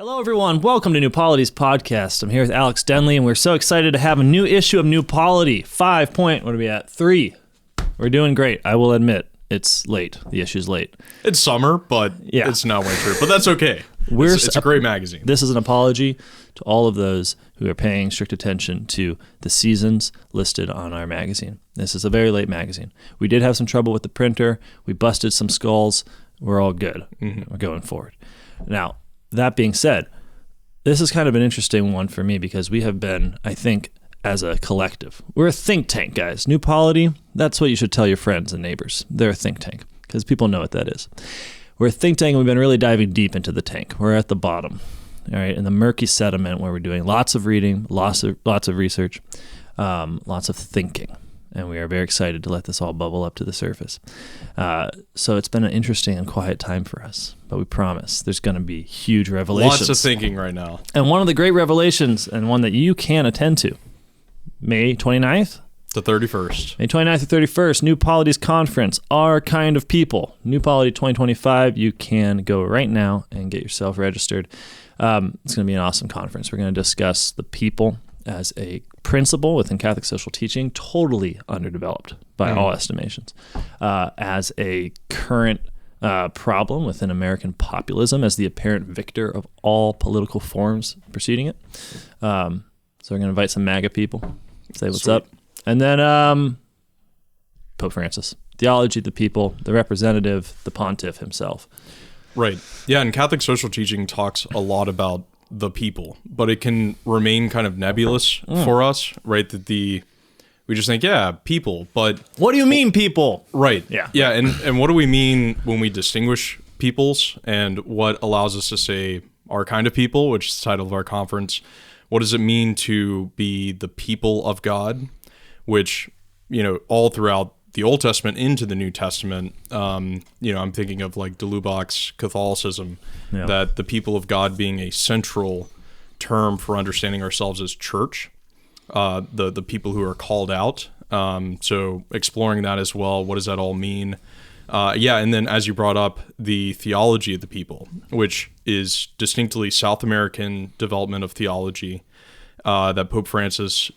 Hello, everyone. Welcome to New Polity's podcast. I'm here with Alex Denley, and we're so excited to have a new issue of New Polity. 3. We're doing great. I will admit, it's late. The issue's late. It's summer, but it's not winter. But that's okay. It's a great magazine. This is an apology to all of those who are paying strict attention to the seasons listed on our magazine. This is a very late magazine. We did have some trouble with the printer. We busted some skulls. We're all good. We're going forward. Now, that being said, this is kind of an interesting one for me because we have been, I think, as a collective, we're a think tank, guys. New Polity, that's what you should tell your friends and neighbors. They're a think tank because people know what that is. We're a think tank and we've been really diving deep into the tank. We're at the bottom, all right, in the murky sediment where we're doing lots of reading, lots of research, lots of thinking. And we are very excited to let this all bubble up to the surface. So it's been an interesting and quiet time for us, but we promise there's going to be huge revelations. Lots of thinking right now. And one of the great revelations, and one that you can attend to, May 29th? The 31st. May 29th to 31st, New Polity's Conference, Our Kind of People. New Polity 2025, you can go right now and get yourself registered. It's going to be an awesome conference. We're going to discuss the people as a principle within Catholic social teaching, totally underdeveloped by all estimations, as a current problem within American populism, as the apparent victor of all political forms preceding it. So we're going to invite some MAGA people, say what's up. And then Pope Francis, theology of the people, the representative, the pontiff himself. Right. Yeah, and Catholic social teaching talks a lot about the people, but it can remain kind of nebulous for us, right? That we just think, people, but what do you mean, people? Right. Yeah. And what do we mean when we distinguish peoples, and what allows us to say our kind of people, which is the title of our conference? What does it mean to be the people of God, which, all throughout the Old Testament into the New Testament, I'm thinking of like de Lubach's Catholicism, that the people of God being a central term for understanding ourselves as church, the people who are called out. So exploring that as well. What does that all mean? And then as you brought up, the theology of the people, which is distinctly South American development of theology, that Pope Francis,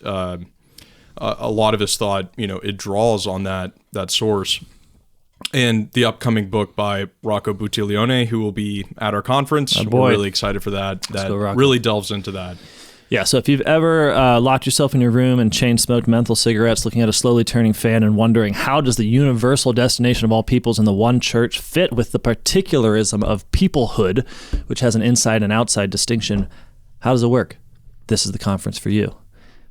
a lot of his thought, it draws on that source. And the upcoming book by Rocco Buttiglione, who will be at our conference. We're really excited for that. That really delves into that. Yeah, so if you've ever locked yourself in your room and chain-smoked menthol cigarettes, looking at a slowly turning fan and wondering how does the universal destination of all peoples in the one church fit with the particularism of peoplehood, which has an inside and outside distinction, how does it work? This is the conference for you.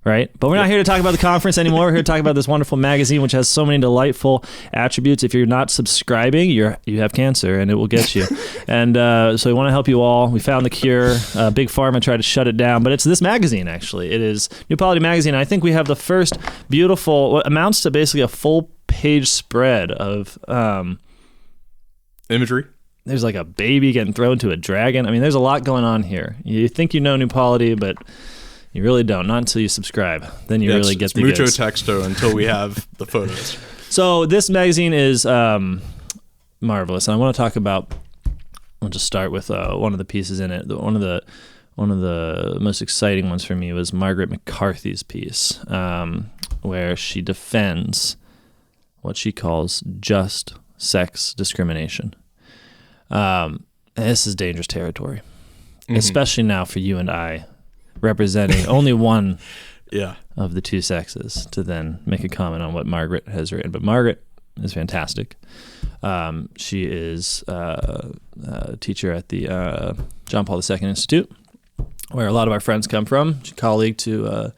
Right? But we're not here to talk about the conference anymore. We're here to talk about this wonderful magazine, which has so many delightful attributes. If you're not subscribing, you have cancer, and it will get you. And so we want to help you all. We found the cure. Big Pharma tried to shut it down, but it's this magazine, actually. It is New Polity Magazine. I think we have the first beautiful, what amounts to basically a full-page spread of imagery. There's like a baby getting thrown to a dragon. I mean, there's a lot going on here. You think you know New Polity, but you really don't, not until you subscribe. Then you really get the goods. Mucho texto until we have the photos. So this magazine is marvelous, and I want to talk about. I'll just start with one of the pieces in it. One of the most exciting ones for me was Margaret McCarthy's piece, where she defends what she calls just sex discrimination. And this is dangerous territory, especially now for you and I, representing only one of the two sexes, to then make a comment on what Margaret has written. But Margaret is fantastic. She is a teacher at the John Paul II Institute, where a lot of our friends come from. She's a colleague to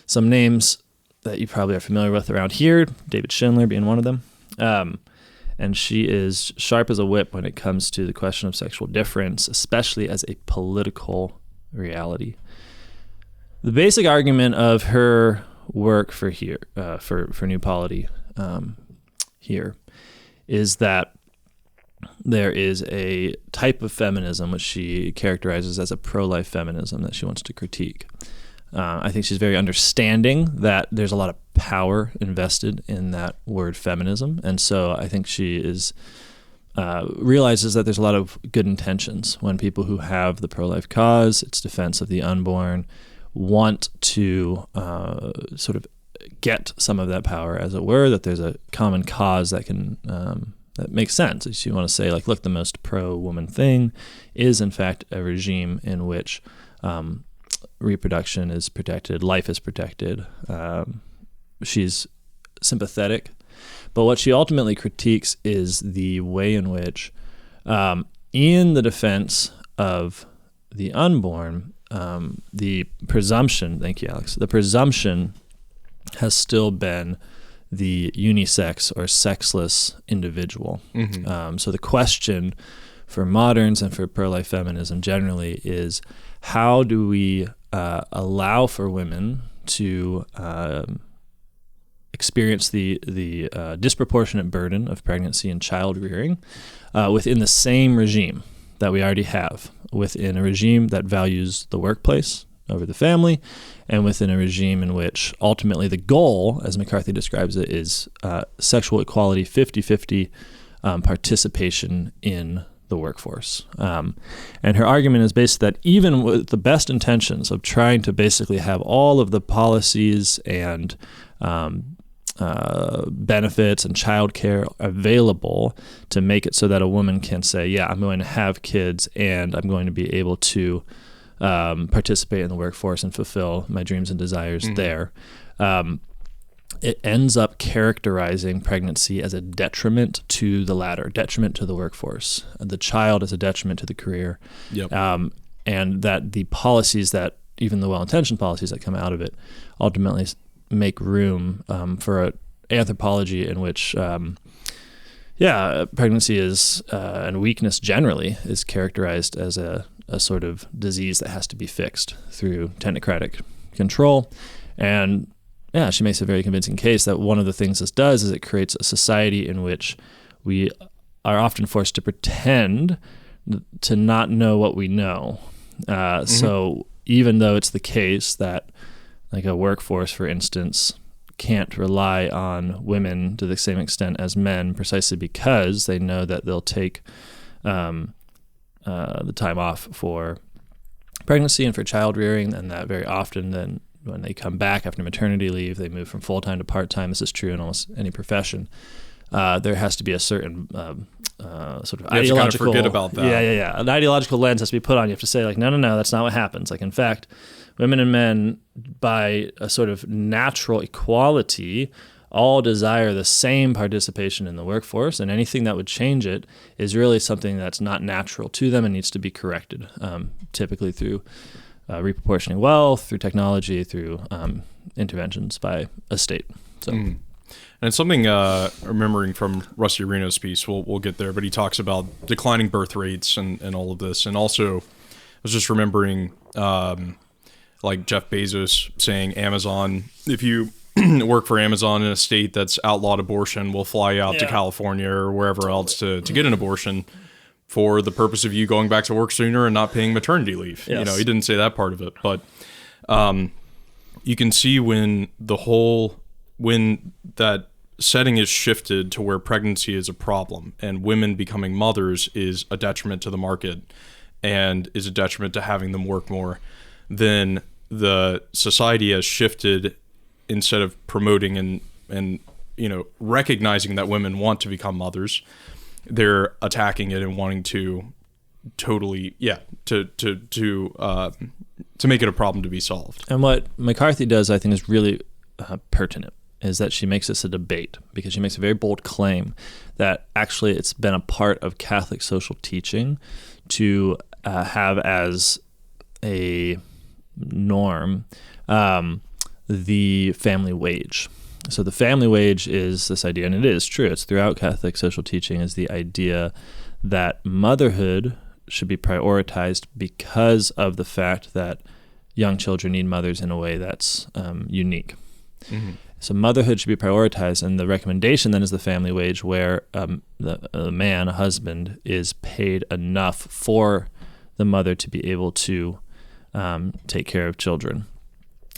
some names that you probably are familiar with around here, David Schindler being one of them. And she is sharp as a whip when it comes to the question of sexual difference, especially as a political reality. The basic argument of her work for New Polity here is that there is a type of feminism which she characterizes as a pro-life feminism that she wants to critique. I think she's very understanding that there's a lot of power invested in that word feminism, and so I think she is realizes that there's a lot of good intentions when people who have the pro-life cause, its defense of the unborn, want to sort of get some of that power, as it were, that there's a common cause that can that makes sense. If you want to say, like, look, the most pro-woman thing is, in fact, a regime in which reproduction is protected, life is protected. She's sympathetic. But what she ultimately critiques is the way in which, in the defense of the unborn, the presumption, thank you, Alex, the presumption has still been the unisex or sexless individual. So the question for moderns and for pro-life feminism generally is, how do we allow for women to experience the disproportionate burden of pregnancy and child rearing within the same regime that we already have, within a regime that values the workplace over the family, and within a regime in which ultimately the goal, as McCarthy describes it, is sexual equality, 50-50 participation in the workforce. And her argument is based that even with the best intentions of trying to basically have all of the policies and benefits and childcare available to make it so that a woman can say, yeah, I'm going to have kids and I'm going to be able to participate in the workforce and fulfill my dreams and desires there. It ends up characterizing pregnancy as a detriment to the latter, detriment to the workforce, and the child as a detriment to the career. And that the policies that, even the well-intentioned policies that come out of it, ultimately make room for an anthropology in which, pregnancy is, and weakness generally, is characterized as a sort of disease that has to be fixed through technocratic control. And she makes a very convincing case that one of the things this does is it creates a society in which we are often forced to pretend to not know what we know. So even though it's the case that, like, a workforce, for instance, can't rely on women to the same extent as men, precisely because they know that they'll take the time off for pregnancy and for child rearing, and that very often then when they come back after maternity leave, they move from full-time to part-time. This is true in almost any profession. There has to be a certain sort of ideological... kind of forget about that. Yeah. An ideological lens has to be put on. You have to say, like, no, that's not what happens. Like, in fact, women and men, by a sort of natural equality, all desire the same participation in the workforce, and anything that would change it is really something that's not natural to them and needs to be corrected, typically through reproportioning wealth, through technology, through interventions by a state. So, and it's something remembering from Rusty Reno's piece. We'll get there, but he talks about declining birth rates and all of this, and also I was just remembering like Jeff Bezos saying, Amazon, if you work for Amazon in a state that's outlawed abortion, we'll fly you out to California or wherever else to get an abortion for the purpose of you going back to work sooner and not paying maternity leave. Yes. You know, he didn't say that part of it, but you can see when that setting is shifted to where pregnancy is a problem and women becoming mothers is a detriment to the market and is a detriment to having them work more, then the society has shifted. Instead of promoting and recognizing that women want to become mothers, they're attacking it and wanting to totally to make it a problem to be solved. And what McCarthy does, I think, is really pertinent, is that she makes this a debate, because she makes a very bold claim that actually it's been a part of Catholic social teaching to have as a norm the family wage. So the family wage is this idea, and it is true, it's throughout Catholic social teaching, is the idea that motherhood should be prioritized because of the fact that young children need mothers in a way that's unique. So motherhood should be prioritized, and the recommendation then is the family wage, where the man, a husband, is paid enough for the mother to be able to take care of children.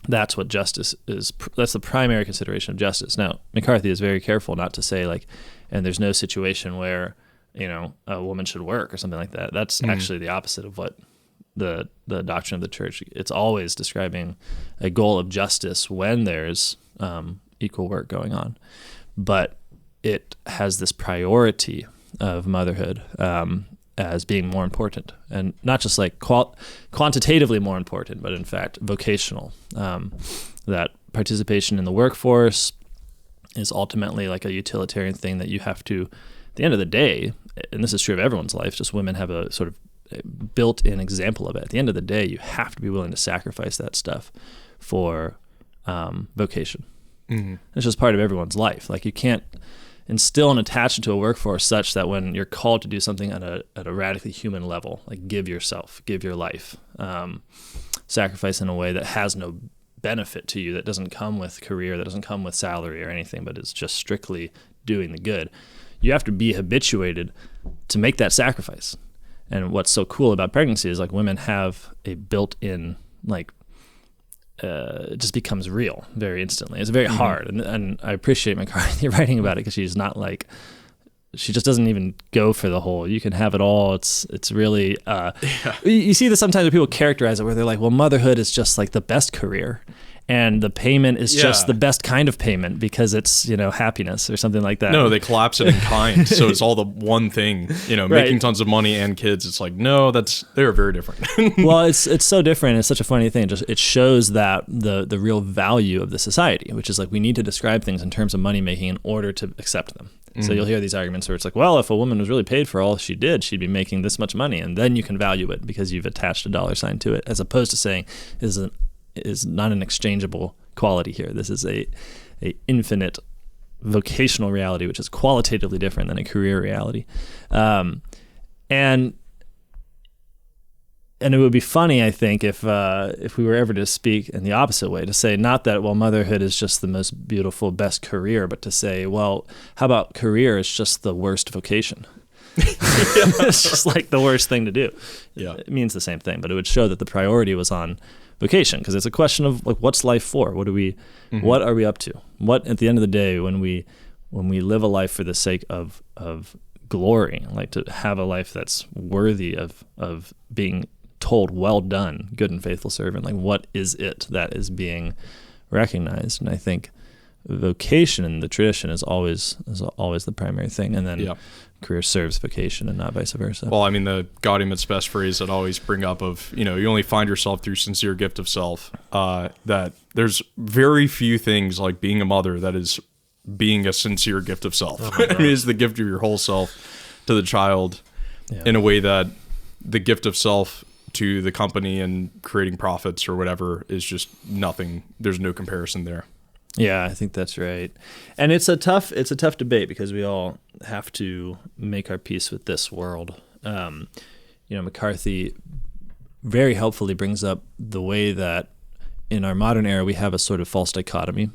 That's what justice is. That's the primary consideration of justice. Now, McCarthy is very careful not to say, like, and there's no situation where a woman should work or something like that. That's actually the opposite of what the doctrine of the church. It's always describing a goal of justice when there's equal work going on, but it has this priority of motherhood as being more important, and not just like quantitatively more important, but in fact vocational. That participation in the workforce is ultimately like a utilitarian thing that you have to, at the end of the day, and this is true of everyone's life, just women have a sort of built-in example of it. At the end of the day, you have to be willing to sacrifice that stuff for vocation. Mm-hmm. It's just part of everyone's life. Like you can't instill an attachment to a workforce such that when you're called to do something at a radically human level, like give yourself, give your life, sacrifice in a way that has no benefit to you, that doesn't come with career, that doesn't come with salary or anything, but it's just strictly doing the good. You have to be habituated to make that sacrifice. And what's so cool about pregnancy is like women have a built-in, like, it just becomes real very instantly. It's very hard. And I appreciate McCarthy writing about it, because she's not like, she just doesn't even go for the whole, you can have it all. It's really, you see this sometimes when people characterize it where they're like, well, motherhood is just like the best career. And the payment is just the best kind of payment because it's, happiness or something like that. No, they collapse it in kind. So it's all the one thing, making tons of money and kids. It's like, no, they're very different. Well, it's so different. It's such a funny thing. It shows that the real value of the society, which is like we need to describe things in terms of money making in order to accept them. So you'll hear these arguments where it's like, well, if a woman was really paid for all she did, she'd be making this much money. And then you can value it because you've attached a dollar sign to it, as opposed to saying is not an exchangeable quality here. This is a infinite vocational reality, which is qualitatively different than a career reality. And it would be funny, I think, if we were ever to speak in the opposite way, to say not that, well, motherhood is just the most beautiful, best career, but to say, well, how about career is just the worst vocation? It's just like the worst thing to do. Yeah, it means the same thing, but it would show that the priority was on vocation, because it's a question of like, what's life for? What are we up to? What, at the end of the day, when we live a life for the sake of glory, like to have a life that's worthy of being told, well done, good and faithful servant, like what is it that is being recognized? And I think vocation in the tradition is always the primary thing, and then career serves vocation and not vice versa. Well, I mean, the Gaudium's best phrase that I always bring up of, you only find yourself through sincere gift of self, that there's very few things like being a mother that is being a sincere gift of self. I mean, it's the gift of your whole self to the child in a way that the gift of self to the company and creating profits or whatever is just nothing. There's no comparison there. Yeah, I think that's right. And it's a tough debate, because we all have to make our peace with this world. McCarthy very helpfully brings up the way that in our modern era we have a sort of false dichotomy,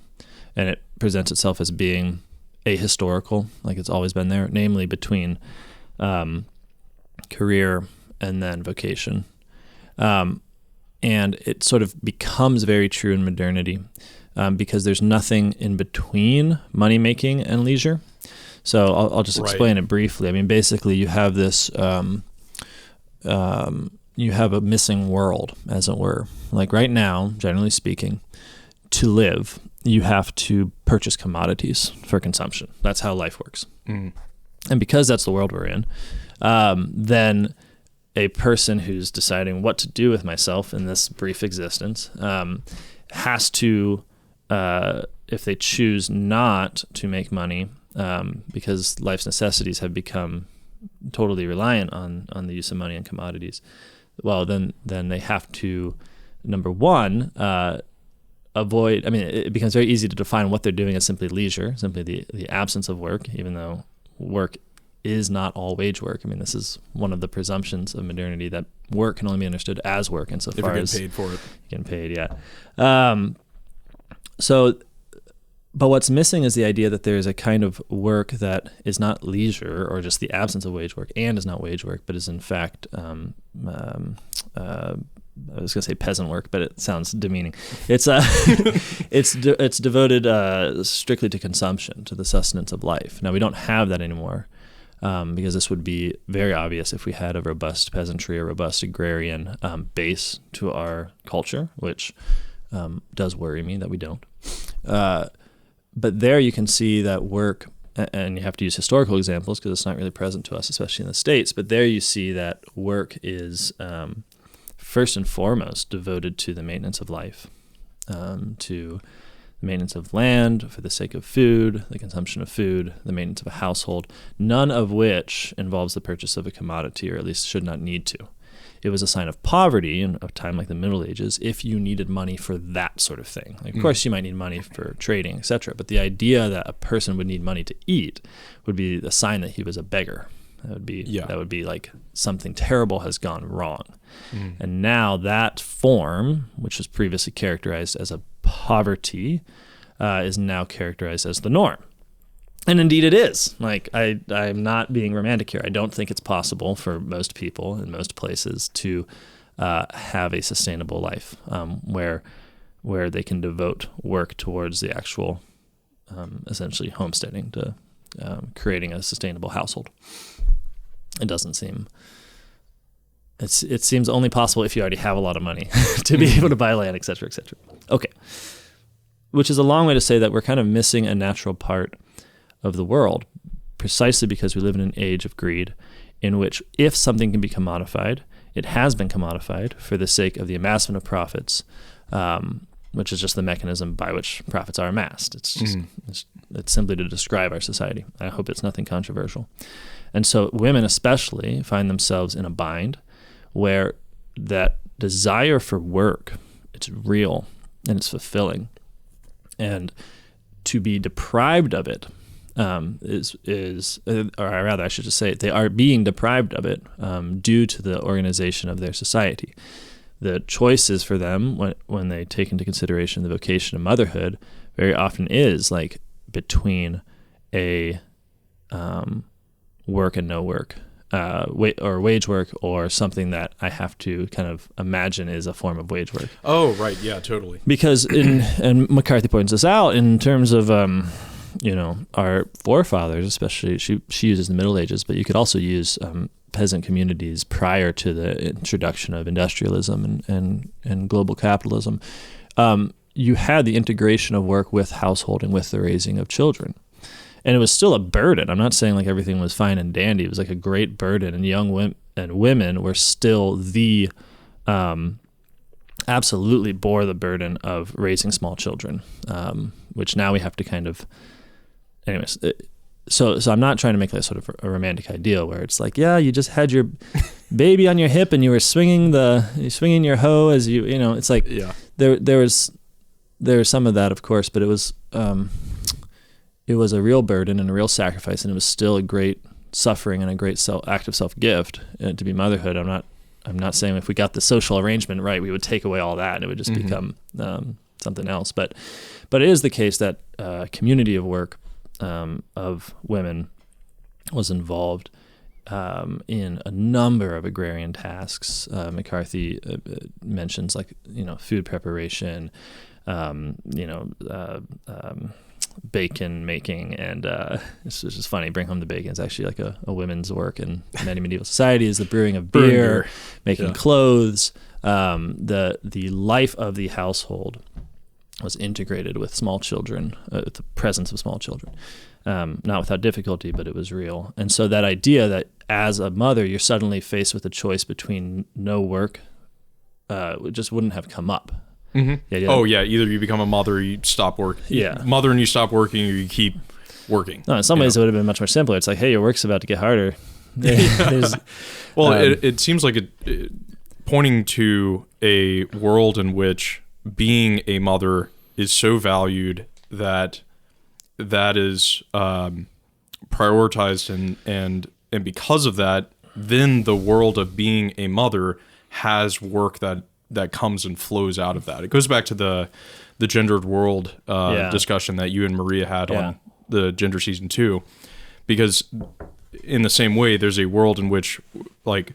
and it presents itself as being ahistorical, like it's always been there, namely between career and then vocation. And it sort of becomes very true in modernity. Because there's nothing in between money making and leisure. So I'll just explain it briefly. I mean, basically, you have this, you have a missing world, as it were. Like right now, generally speaking, to live, you have to purchase commodities for consumption. That's how life works. And because that's the world we're in, then a person who's deciding what to do with myself in this brief existence has to, if they choose not to make money, because life's necessities have become totally reliant on the use of money and commodities, well, then they have to, number one, avoid, I mean, it becomes very easy to define what they're doing as simply leisure, simply the absence of work, even though work is not all wage work. I mean, this is one of the presumptions of modernity, that work can only be understood as work insofar as if you're getting paid for it. Getting paid, yeah. But what's missing is the idea that there is a kind of work that is not leisure or just the absence of wage work, and is not wage work, but is in fact, I was going to say peasant work, but it sounds demeaning. It's it's devoted strictly to consumption, to the sustenance of life. Now we don't have that anymore, because this would be very obvious if we had a robust peasantry, a robust agrarian base to our culture, which does worry me that we don't. But there you can see that work, and you have to use historical examples because it's not really present to us, especially in the States, but there you see that work is first and foremost devoted to the maintenance of life, to the maintenance of land for the sake of food, the consumption of food, the maintenance of a household, none of which involves the purchase of a commodity, or at least should not need to. It was a sign of poverty in a time like the Middle Ages if you needed money for that sort of thing. Like, of course, you might need money for trading, etc. But the idea that a person would need money to eat would be a sign that he was a beggar. That would be like something terrible has gone wrong. And now that form, which was previously characterized as a poverty, is now characterized as the norm. And indeed it is. Like, I'm not being romantic here. I don't think it's possible for most people in most places to have a sustainable life where they can devote work towards the actual, essentially homesteading, to creating a sustainable household. It doesn't seem... It seems only possible if you already have a lot of money to be able to buy land, et cetera, et cetera. Okay. Which is a long way to say that we're kind of missing a natural part of the world, precisely because we live in an age of greed in which if something can be commodified, it has been commodified for the sake of the amassment of profits, which is just the mechanism by which profits are amassed. It's just it's simply to describe our society. I hope it's nothing controversial. And so women especially find themselves in a bind where that desire for work, it's real and it's fulfilling. And to be deprived of it or rather I should just say they are being deprived of it due to the organization of their society. The choices for them when they take into consideration the vocation of motherhood very often is like between a work and no work, or wage work, or something that I have to kind of imagine is a form of wage work. Oh, right. Yeah, totally. Because and McCarthy points this out in terms of, our forefathers, especially, she uses the Middle Ages, but you could also use peasant communities prior to the introduction of industrialism and global capitalism. You had the integration of work with householding, with the raising of children. And it was still a burden. I'm not saying like everything was fine and dandy. It was like a great burden, and women were still absolutely bore the burden of raising small children, which now we have to kind of, anyways. So I'm not trying to make that sort of a romantic ideal where it's like, yeah, you just had your baby on your hip and you were swinging your hoe as it's like, yeah. There was some of that, of course, but it was a real burden and a real sacrifice, and it was still a great suffering and a great act of self-gift to be motherhood. I'm not saying if we got the social arrangement right, we would take away all that and it would just become something else. But it is the case that community of work of women was involved in a number of agrarian tasks. McCarthy mentions food preparation, bacon making, and it's just funny. Bring home the bacon is actually like a women's work in many medieval societies. The brewing of beer, making clothes. The life of the household was integrated with small children, with the presence of small children. Not without difficulty, but it was real. And so that idea that as a mother, you're suddenly faced with a choice between no work, just wouldn't have come up. Mm-hmm. Either you become a mother, or you stop work. Yeah, mother and you stop working, or you keep working. No, in some ways it would have been much more simpler. It's like, hey, your work's about to get harder. Well, it seems like it pointing to a world in which being a mother is so valued that is prioritized, and because of that, then the world of being a mother has work that comes and flows out of that. It goes back to the gendered world discussion that you and Maria had on the Gender Season 2, because in the same way, there's a world in which like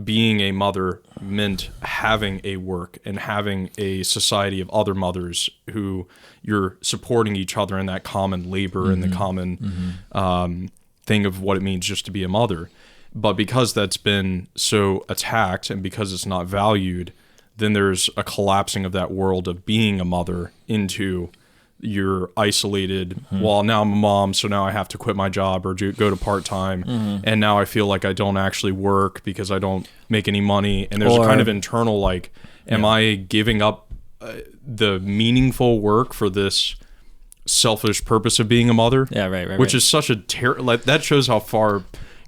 being a mother meant having a work and having a society of other mothers who you're supporting each other in that common labor and the common thing of what it means just to be a mother. But because that's been so attacked and because it's not valued, then there's a collapsing of that world of being a mother into you're isolated. Well, now I'm a mom, so now I have to quit my job or go to part-time. And now I feel like I don't actually work because I don't make any money. And there's a kind of internal, like, am I giving up the meaningful work for this selfish purpose of being a mother? Yeah, right. Which is such a like that shows how far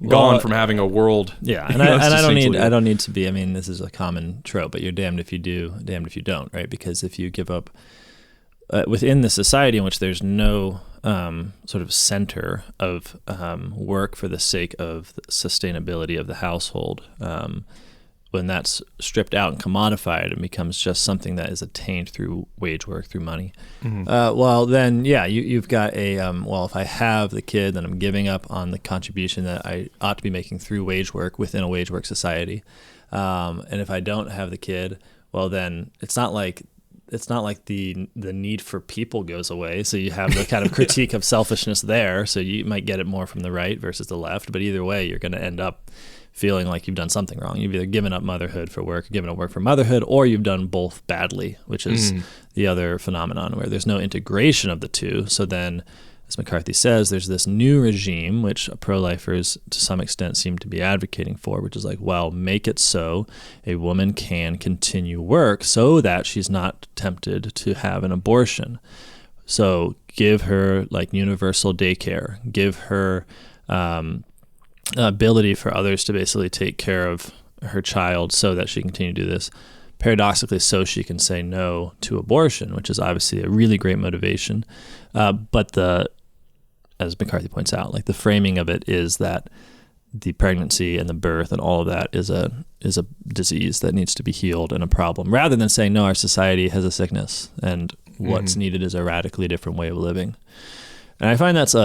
gone from having a world. Yeah, and I don't need to be. I mean, this is a common trope, but you're damned if you do, damned if you don't, right? Because if you give up within the society in which there's no sort of center of work for the sake of the sustainability of the household, when that's stripped out and commodified and becomes just something that is attained through wage work, through money, well, then, yeah, you've got a, well, if I have the kid, then I'm giving up on the contribution that I ought to be making through wage work within a wage work society. And if I don't have the kid, well, then it's not like the need for people goes away. So you have the kind of critique of selfishness there. So you might get it more from the right versus the left. But either way, you're going to end up feeling like you've done something wrong. You've either given up motherhood for work, given up work for motherhood, or you've done both badly, which is the other phenomenon where there's no integration of the two. So then, as McCarthy says, there's this new regime, which pro-lifers to some extent seem to be advocating for, which is like, well, make it so a woman can continue work so that she's not tempted to have an abortion. So give her like universal daycare, give her ability for others to basically take care of her child so that she can continue to do this. Paradoxically, so she can say no to abortion, which is obviously a really great motivation. But as McCarthy points out, like the framing of it is that the pregnancy and the birth and all of that is a disease that needs to be healed and a problem, rather than saying, no, our society has a sickness and what's needed is a radically different way of living. And I find that's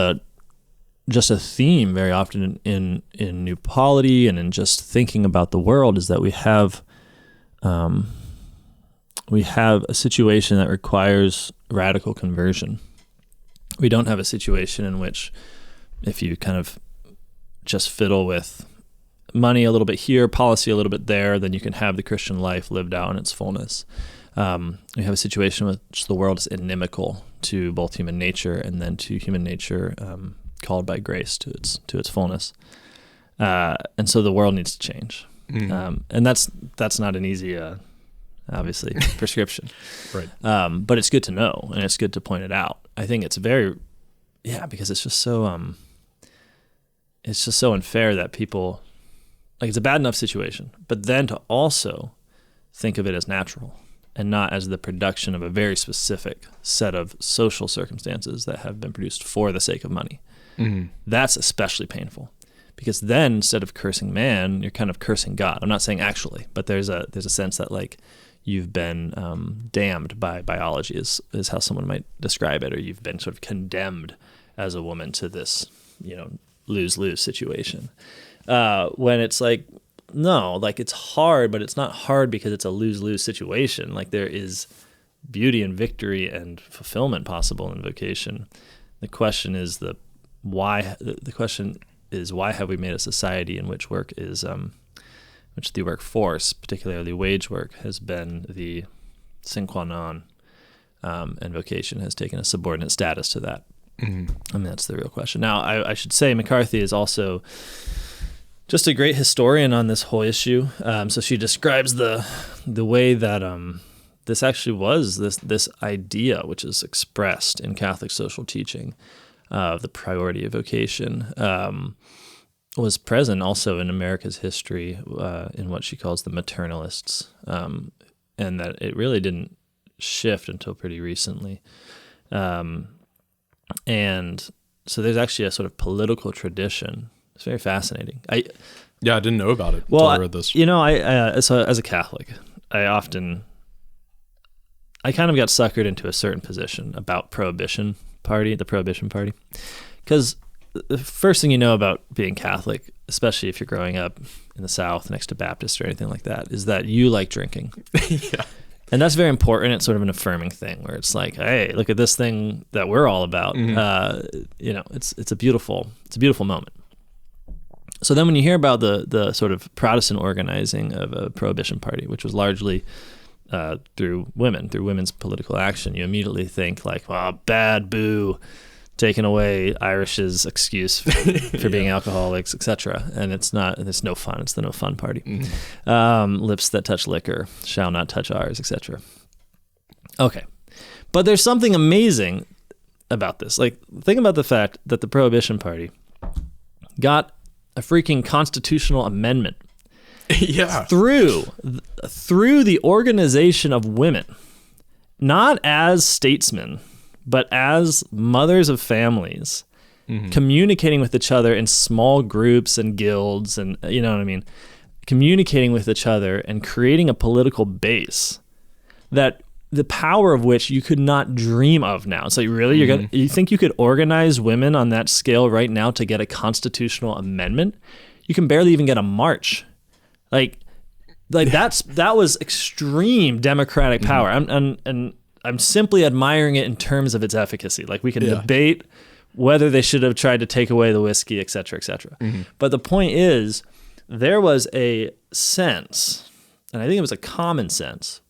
just a theme very often in New Polity and in just thinking about the world, is that we have a situation that requires radical conversion. We don't have a situation in which if you kind of just fiddle with money a little bit here, policy a little bit there, then you can have the Christian life lived out in its fullness. We have a situation in which the world is inimical to both human nature and then to human nature called by grace to its fullness. And so the world needs to change. And that's not an easy obviously prescription. Right. But it's good to know and it's good to point it out. I think it's because it's just so unfair that people, like, it's a bad enough situation, but then to also think of it as natural and not as the production of a very specific set of social circumstances that have been produced for the sake of money. That's especially painful, because then instead of cursing man, you're kind of cursing God. I'm not saying actually, but there's a sense that like you've been damned by biology is how someone might describe it, or you've been sort of condemned as a woman to this, lose-lose situation. When it's like, no, like it's hard, but it's not hard because it's a lose-lose situation. Like there is beauty and victory and fulfillment possible in vocation. The question is why have we made a society in which work is which the workforce, particularly wage work, has been the sine qua non, and vocation has taken a subordinate status to that. I mean, that's the real question. Now, I should say McCarthy is also just a great historian on this whole issue. So she describes the way that this actually was this idea, which is expressed in Catholic social teaching, of the priority of vocation, was present also in America's history in what she calls the maternalists, and that it really didn't shift until pretty recently. And so there's actually a sort of political tradition. It's very fascinating. I didn't know about it until I read this. So as a Catholic, I kind of got suckered into a certain position about the Prohibition Party, because the first thing you know about being Catholic, especially if you're growing up in the South next to Baptists or anything like that, is that you like drinking. Yeah. And that's very important. It's sort of an affirming thing where it's like, hey, look at this thing that we're all about. It's a beautiful moment. So then when you hear about the sort of Protestant organizing of a Prohibition party, which was largely through women's political action, you immediately think like, well, bad, boo, taking away Irish's excuse for being alcoholics, etc. And it's no fun. It's the no fun party. Mm-hmm. Lips that touch liquor shall not touch ours, etc. Okay. But there's something amazing about this. Like, think about the fact that the Prohibition Party got a freaking constitutional amendment through the organization of women, not as statesmen, but as mothers of families, communicating with each other in small groups and guilds, and you know what I mean, communicating with each other and creating a political base that the power of which you could not dream of now. It's like, really, you think you could organize women on that scale right now to get a constitutional amendment? You can barely even get a march. Like that was extreme democratic power. I'm simply admiring it in terms of its efficacy. Like, we can debate whether they should have tried to take away the whiskey, et cetera, et cetera. But the point is, there was a sense, and I think it was a common sense,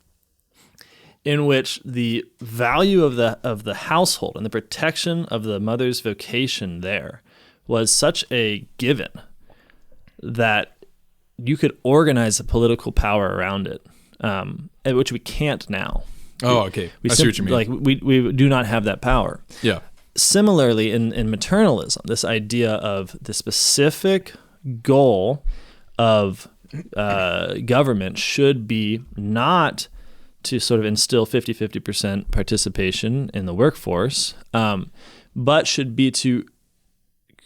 in which the value of the household and the protection of the mother's vocation there was such a given that you could organize a political power around it, which we can't now. Oh, okay. I see what you mean. Like, we do not have that power. Yeah. Similarly, in maternalism, this idea of the specific goal of government should be not to sort of instill 50% participation in the workforce, but should be to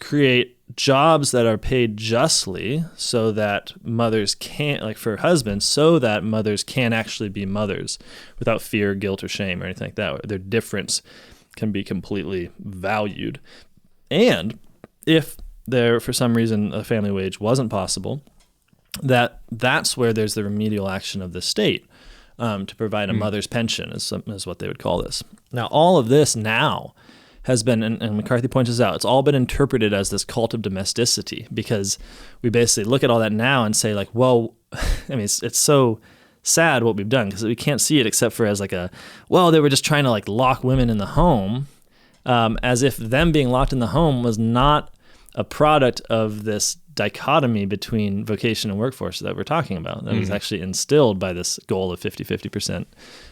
create jobs that are paid justly so that mothers can't, like for husbands, so that mothers can actually be mothers without fear, guilt, or shame or anything like that. Their difference can be completely valued. And if there, for some reason, a family wage wasn't possible, that's where there's the remedial action of the state to provide a mother's pension, is what they would call this. Now, all of this now has been, and McCarthy points this out, it's all been interpreted as this cult of domesticity, because we basically look at all that now and say, like, well, I mean, it's so sad what we've done, because we can't see it except for as like they were just trying to like lock women in the home, as if them being locked in the home was not a product of this dichotomy between vocation and workforce that we're talking about. That was actually instilled by this goal of 50%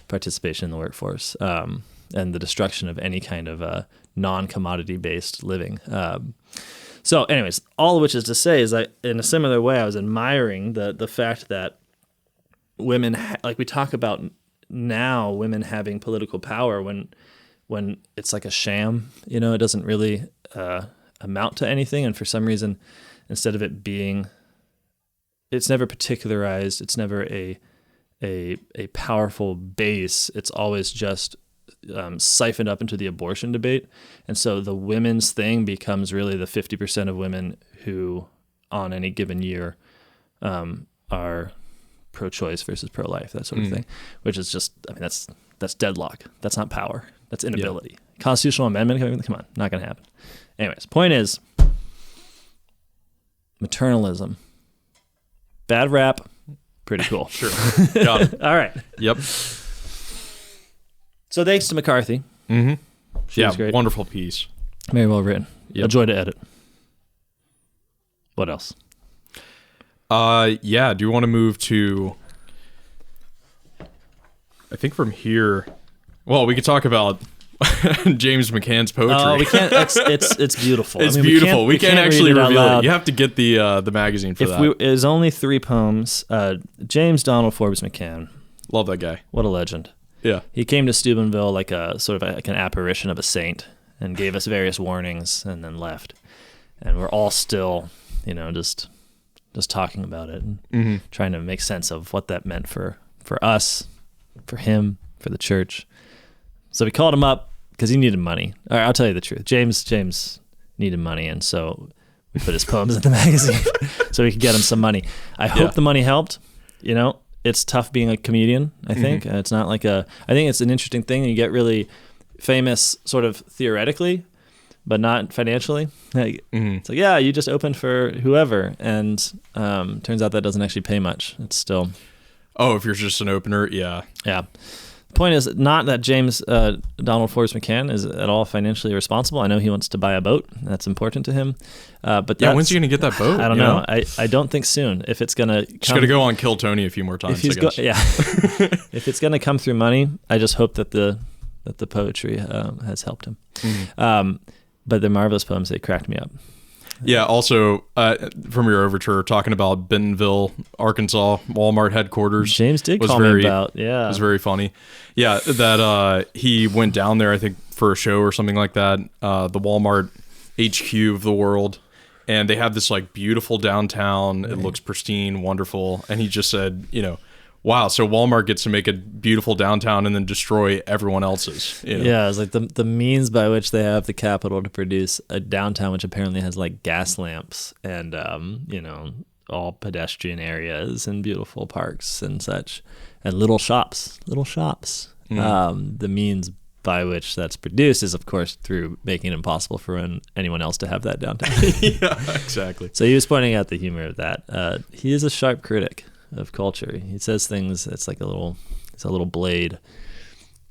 participation in the workforce, and the destruction of any kind of non-commodity-based living. So anyways, all of which is to say is that in a similar way, I was admiring the fact that women, like we talk about now, women having political power when it's like a sham, you know, it doesn't really amount to anything. And for some reason, instead of it being, it's never particularized, it's never a powerful base, it's always just siphoned up into the abortion debate. And so the women's thing becomes really the 50% of women who on any given year are pro-choice versus pro-life, that sort of thing, which is just, I mean, that's deadlock. That's not power. That's inability. Yeah. Constitutional amendment, come on, not going to happen. Anyways, point is, maternalism, bad rap, pretty cool. Sure. Got it. All right. Yep. So thanks to McCarthy. Mm-hmm. She was great. Wonderful piece. Very well written. Yep. A joy to edit. What else? Do you want to move to, I think from here, well, we could talk about James McCann's poetry. Oh, we can't. It's beautiful. It's beautiful. We can't actually reveal it. You have to get the magazine for that. There's only 3 poems. James Donald Forbes McCann. Love that guy. What a legend. Yeah. He came to Steubenville like a sort of like an apparition of a saint and gave us various warnings and then left. And we're all still, just talking about it and trying to make sense of what that meant for us, for him, for the church. So we called him up because he needed money. All right, I'll tell you the truth. James needed money, and so we put his poems in the magazine so we could get him some money. I hope the money helped. It's tough being a comedian, I think. It's not like I think it's an interesting thing. You get really famous sort of theoretically, but not financially. Like, Mm-hmm. It's like, yeah, you just opened for whoever, and turns out that doesn't actually pay much. It's still... Oh, if you're just an opener, yeah. Yeah. The point is not that James Donald Forrest McCann is at all financially responsible. I know he wants to buy a boat. That's important to him. But when's he going to get that boat? I don't know. I don't think soon. If it's going to Just got to go on Kill Tony a few more times, I guess. If it's going to come through money, I just hope that the poetry has helped him. Mm-hmm. But the marvelous poems, they cracked me up. Yeah, also, from your overture, talking about Bentonville, Arkansas, Walmart headquarters. James did call me about, yeah. It was very funny. Yeah, that he went down there, I think, for a show or something like that, the Walmart HQ of the world, and they have this, like, beautiful downtown. It looks pristine, wonderful, and he just said, wow, so Walmart gets to make a beautiful downtown and then destroy everyone else's. Yeah, it's like the means by which they have the capital to produce a downtown, which apparently has like gas lamps and all pedestrian areas and beautiful parks and such, and little shops. The means by which that's produced is, of course, through making it impossible for anyone else to have that downtown. Yeah, exactly. So he was pointing out the humor of that. He is a sharp critic of culture. He says things, it's a little blade.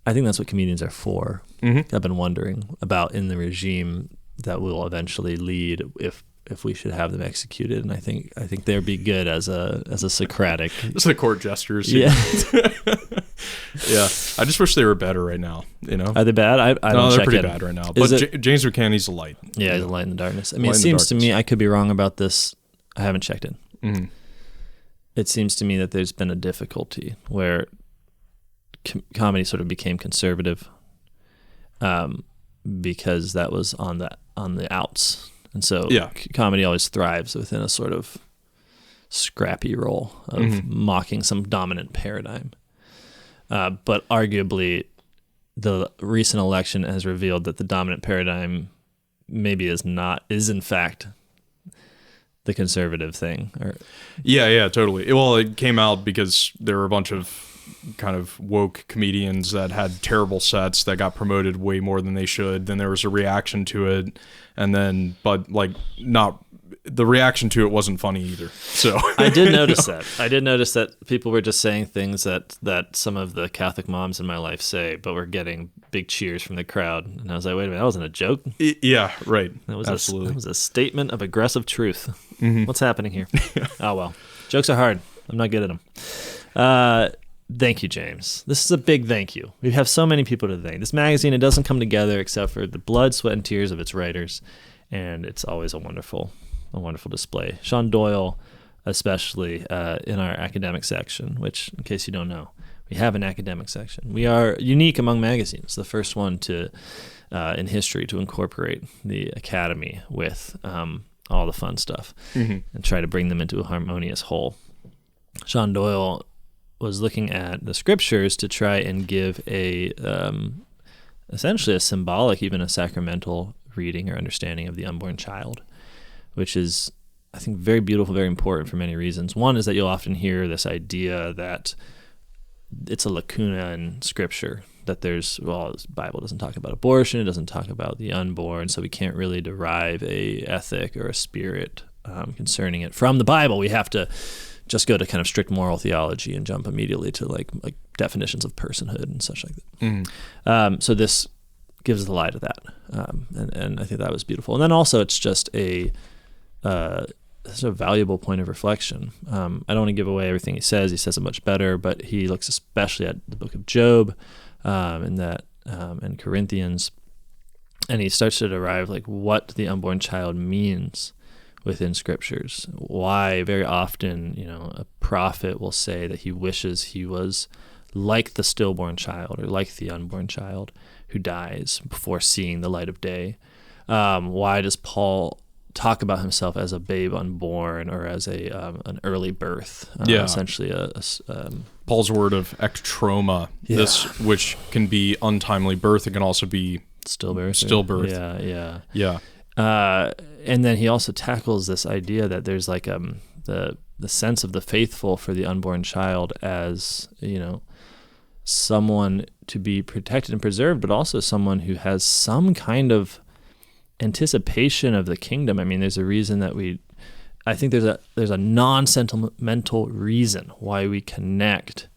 I think that's what comedians are for. Mm-hmm. I've been wondering about in the regime that will eventually lead if we should have them executed, and I think they'd be good as a Socratic. Just the court jesters. Yeah. Yeah. I just wish they were better right now. Are they bad? I don't no, they're check pretty in. bad right now. But James McCann, he's a light. Yeah, he's a light in the darkness. I mean, it seems to me, I could be wrong about this. I haven't checked in. Mm-hmm. It seems to me that there's been a difficulty where comedy sort of became conservative because that was on the outs. And so comedy always thrives within a sort of scrappy role of mocking some dominant paradigm. But arguably, the recent election has revealed that the dominant paradigm maybe is in fact the conservative thing. Yeah, totally. Well, it came out because there were a bunch of kind of woke comedians that had terrible sets that got promoted way more than they should. Then there was a reaction to it, the reaction to it wasn't funny either. So I did notice that. I did notice that people were just saying things that some of the Catholic moms in my life say, but were getting big cheers from the crowd. And I was like, wait a minute, that wasn't a joke. Yeah, right. That was absolutely. That was a statement of aggressive truth. Mm-hmm. What's happening here? Oh, well. Jokes are hard. I'm not good at them. Thank you, James. This is a big thank you. We have so many people to thank. This magazine, it doesn't come together except for the blood, sweat, and tears of its writers, and it's always a wonderful display. Sean Doyle, especially in our academic section, which, in case you don't know, we have an academic section. We are unique among magazines, the first one in history to incorporate the academy with all the fun stuff and try to bring them into a harmonious whole. Sean Doyle was looking at the scriptures to try and give essentially a symbolic, even a sacramental reading or understanding of the unborn child, which is, I think, very beautiful, very important for many reasons. One is that you'll often hear this idea that it's a lacuna in Scripture, that the Bible doesn't talk about abortion, it doesn't talk about the unborn, so we can't really derive a ethic or a spirit concerning it from the Bible. We have to just go to kind of strict moral theology and jump immediately to like definitions of personhood and such like that. So this gives the lie to that, and I think that was beautiful. And then also it's just it's a valuable point of reflection. I don't want to give away everything he says. He says it much better, but he looks especially at the book of Job and Corinthians, and he starts to derive like what the unborn child means within scriptures. Why very often, a prophet will say that he wishes he was like the stillborn child or like the unborn child who dies before seeing the light of day. Why does Paul talk about himself as a babe unborn or as an early birth? Essentially Paul's word of ectroma, this which can be untimely birth. It can also be stillbirth. Yeah. And then he also tackles this idea that there's like the sense of the faithful for the unborn child as, someone to be protected and preserved, but also someone who has some kind of anticipation of the kingdom. I mean, there's a reason that I think there's a non-sentimental reason why we connect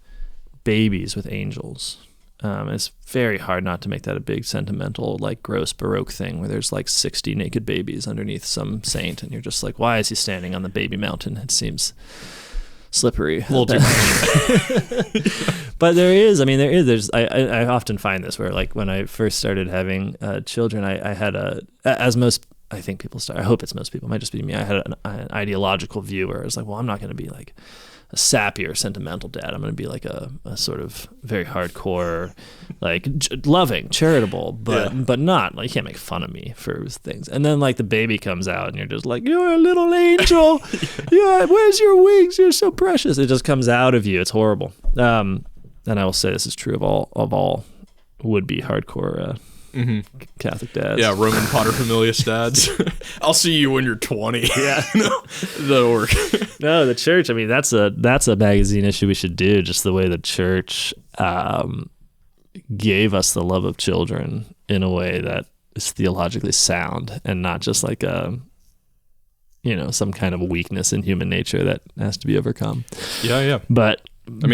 babies with angels. It's very hard not to make that a big sentimental, like gross Baroque thing where there's like 60 naked babies underneath some saint, and you're just like, why is he standing on the baby mountain? It seems slippery. A little too much. But there's I often find this where, like, when I first started having children, I had as most, I think people start, I hope it's most people, it might just be me, I had an ideological view where I was like, well, I'm not going to be like a sappy or sentimental dad. I'm going to be like a sort of very hardcore, like loving, charitable, but not, like, you can't make fun of me for things. And then, like, the baby comes out and you're just like, you're a little angel. Yeah, where's your wings? You're so precious. It just comes out of you. It's horrible. And I will say this is true of all would-be hardcore Catholic dads. Yeah, Roman paterfamilias dads. I'll see you when you're 20. Yeah. No, that'll work. No, the church, I mean, that's a magazine issue we should do, just the way the church gave us the love of children in a way that is theologically sound and not just like some kind of weakness in human nature that has to be overcome. Yeah. But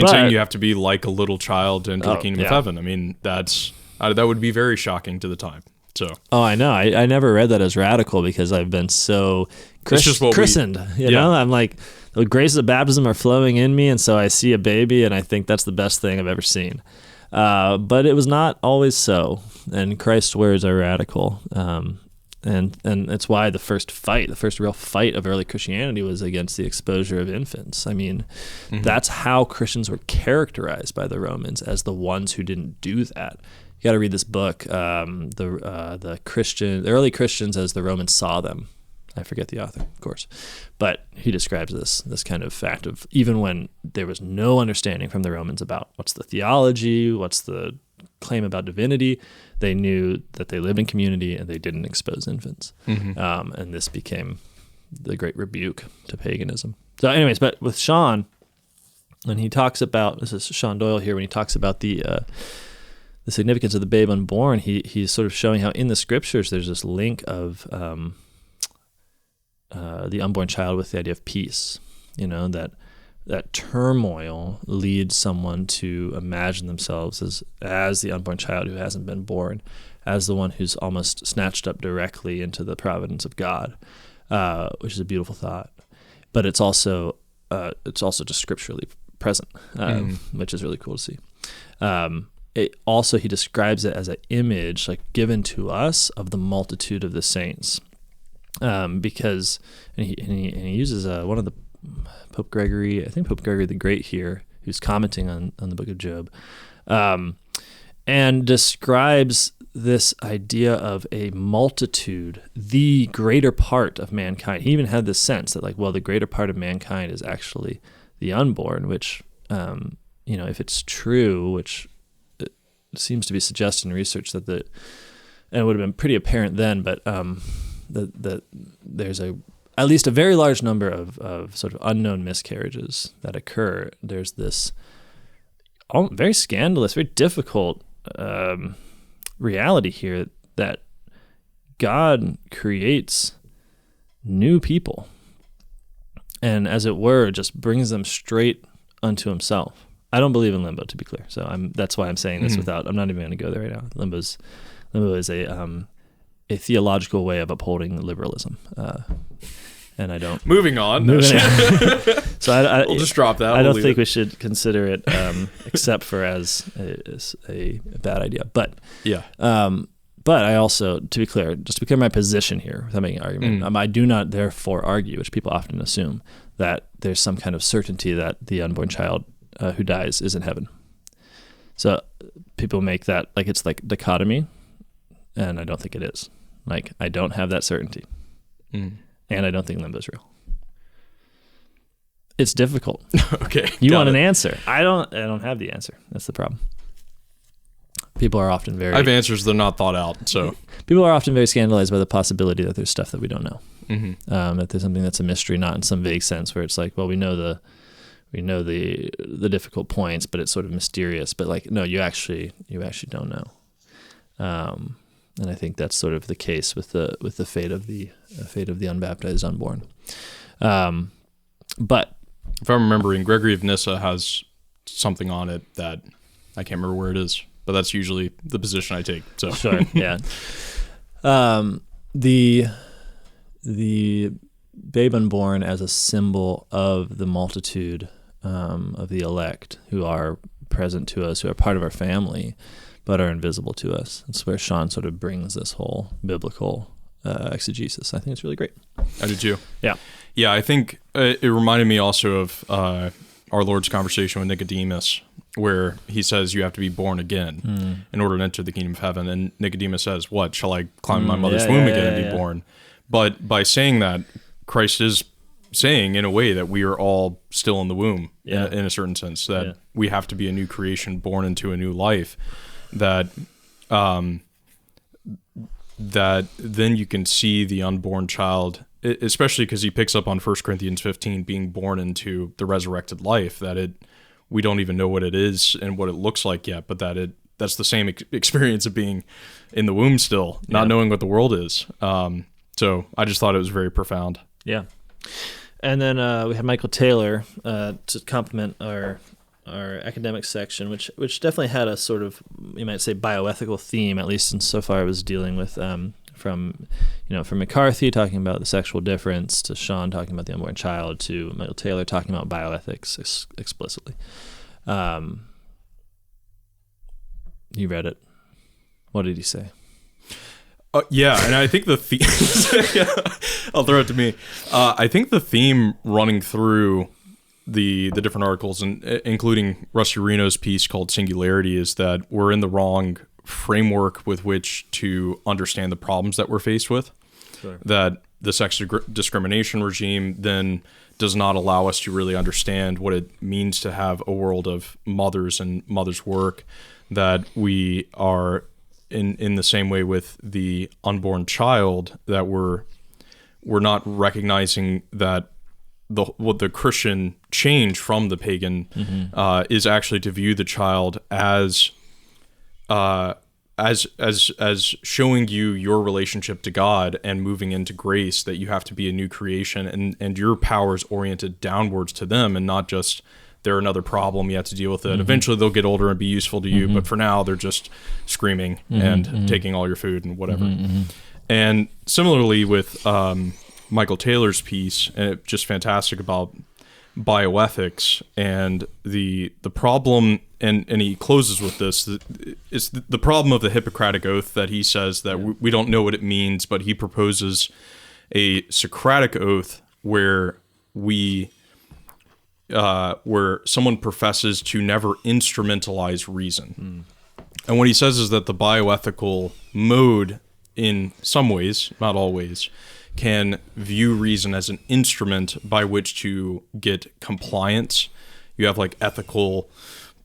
saying you have to be like a little child into the kingdom of heaven. I mean, that would be very shocking to the time. So. Oh, I know. I never read that as radical because I've been so christened. You know, I'm like, the graces of baptism are flowing in me, and so I see a baby, and I think that's the best thing I've ever seen. But it was not always so, and Christ's words are radical. And it's why the first real fight of early Christianity was against the exposure of infants. I mean, that's how Christians were characterized by the Romans, as the ones who didn't do that. You got to read this book, the early Christians as the Romans saw them. I forget the author, of course, but he describes this kind of fact of, even when there was no understanding from the Romans about what's the theology, what's the claim about divinity, they knew that they lived in community and they didn't expose infants. And this became the great rebuke to paganism. So anyways, but with Sean, when he talks about, this is Sean Doyle here, when he talks about the significance of the babe unborn, he's sort of showing how in the scriptures there's this link of the unborn child with the idea of peace. You know, that turmoil leads someone to imagine themselves as the unborn child who hasn't been born, as the one who's almost snatched up directly into the providence of God, which is a beautiful thought. But it's also just scripturally present, which is really cool to see. He describes it as an image, like, given to us of the multitude of the saints, because he uses one of the Pope Gregory the Great here, who's commenting on the book of Job, and describes this idea of a multitude, the greater part of mankind. He even had this sense that, like, well, the greater part of mankind is actually the unborn, which, if it's true, which it seems to be suggested in research and it would have been pretty apparent then, but that there's at least a very large number of sort of unknown miscarriages that occur. There's this very scandalous, very difficult reality here that God creates new people and, as it were, just brings them straight unto himself. I don't believe in limbo, to be clear. So that's why I'm saying this I'm not even going to go there right now. Limbo is a theological way of upholding liberalism. And I don't. Moving on. So we'll just drop that. I don't think we should consider it, except for as a bad idea. But yeah. But I also, to be clear, just to be clear, my position here, without making an argument, I do not therefore argue, which people often assume, that there's some kind of certainty that the unborn child who dies is in heaven. So people make that like it's like dichotomy, and I don't think it is. Like, I don't have that certainty. And I don't think limbo is real. It's difficult. Okay. You want an answer. I don't have the answer. That's the problem. People are often I have answers that are not thought out. So people are often very scandalized by the possibility that there's stuff that we don't know. That there's something that's a mystery, not in some vague sense where it's like, well, we know the difficult points, but it's sort of mysterious. But like, no, you actually don't know. And I think that's sort of the case with the fate of the unbaptized unborn. But if I'm remembering, Gregory of Nyssa has something on it that I can't remember where it is, but that's usually the position I take. So sure, yeah. The babe unborn as a symbol of the multitude of the elect who are present to us, who are part of our family, but are invisible to us. That's where Sean sort of brings this whole biblical exegesis. I think it's really great. I do too. Yeah. Yeah, I think it reminded me also of our Lord's conversation with Nicodemus, where he says you have to be born again in order to enter the kingdom of heaven. And Nicodemus says, what, shall I climb my mother's womb again and be born? But by saying that, Christ is saying in a way that we are all still in the womb in a certain sense, that we have to be a new creation born into a new life, that that then you can see the unborn child, especially because he picks up on 1 Corinthians 15 being born into the resurrected life, that we don't even know what it is and what it looks like yet, but that's the same experience of being in the womb still, not knowing what the world is. So I just thought it was very profound. Yeah. And then we had Michael Taylor to complement our academic section, which definitely had a sort of, you might say, bioethical theme, at least insofar I was dealing with from McCarthy talking about the sexual difference, to Sean talking about the unborn child, to Michael Taylor talking about bioethics explicitly. You read it. What did he say? Yeah, and I think the theme, I'll throw it to me. I think the theme running through the different articles, and including Rusty Reno's piece called Singularity, is that we're in the wrong framework with which to understand the problems that we're faced with. Sure. That the sex discrimination regime then does not allow us to really understand what it means to have a world of mothers and mothers' work, that we are in the same way with the unborn child, that we're not recognizing that what the Christian change from the pagan is actually to view the child as showing you your relationship to God and moving into grace, that you have to be a new creation, and your power is oriented downwards to them, and not just they're another problem, you have to deal with it. Eventually they'll get older and be useful to you, but for now they're just screaming and taking all your food and whatever. And similarly with Michael Taylor's piece, and just fantastic about bioethics and the problem, and he closes with this, is the problem of the Hippocratic Oath, that he says that we don't know what it means, but he proposes a Socratic oath where where someone professes to never instrumentalize reason. And what he says is that the bioethical mode, in some ways, not always, can view reason as an instrument by which to get compliance. You have like ethical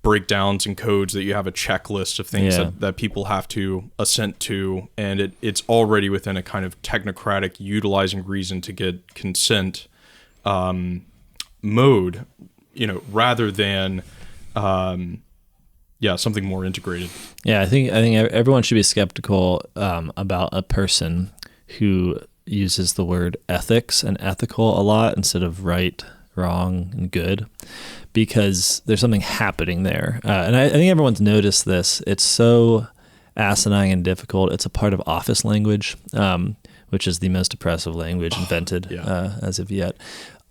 breakdowns and codes, that you have a checklist of things that people have to assent to, and it's already within a kind of technocratic utilizing reason to get consent mode, rather than something more integrated. Yeah, I think everyone should be skeptical about a person who uses the word ethics and ethical a lot instead of right, wrong, and good, because there's something happening there. And I think everyone's noticed this. It's so asinine and difficult. It's a part of office language, which is the most oppressive language invented as of yet.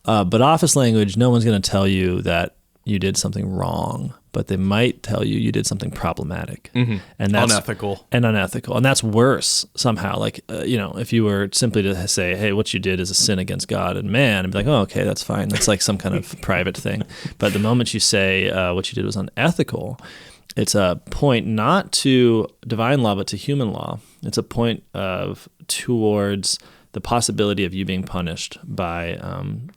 But office language, no one's going to tell you that you did something wrong, but they might tell you did something problematic, and that's unethical. And that's worse somehow. Like, if you were simply to say, "Hey, what you did is a sin against God and man," and be like, "Oh, okay, that's fine." That's like some kind of private thing. But the moment you say what you did was unethical, it's a point not to divine law but to human law. It's a point towards the possibility of you being punished by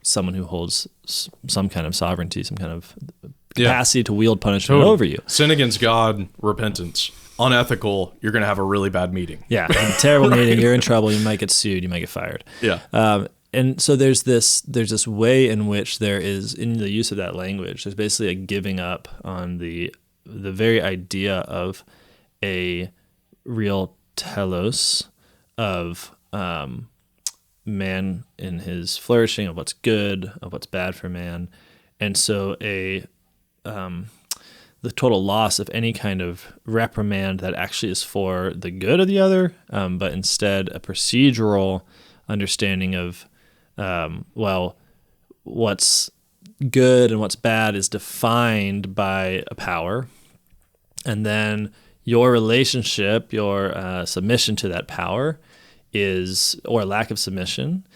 someone who holds some kind of sovereignty, some kind of capacity to wield punishment over you. Sin against God, repentance. Unethical, you're going to have a really bad meeting. Yeah, a terrible meeting. You're in trouble. You might get sued. You might get fired. Yeah. And so there's this way in which there is, in the use of that language, there's basically a giving up on the very idea of a real telos of man in his flourishing, of what's good, of what's bad for man. And so the total loss of any kind of reprimand that actually is for the good of the other, but instead a procedural understanding of, what's good and what's bad is defined by a power. And then your relationship, your submission to that power or lack of submission,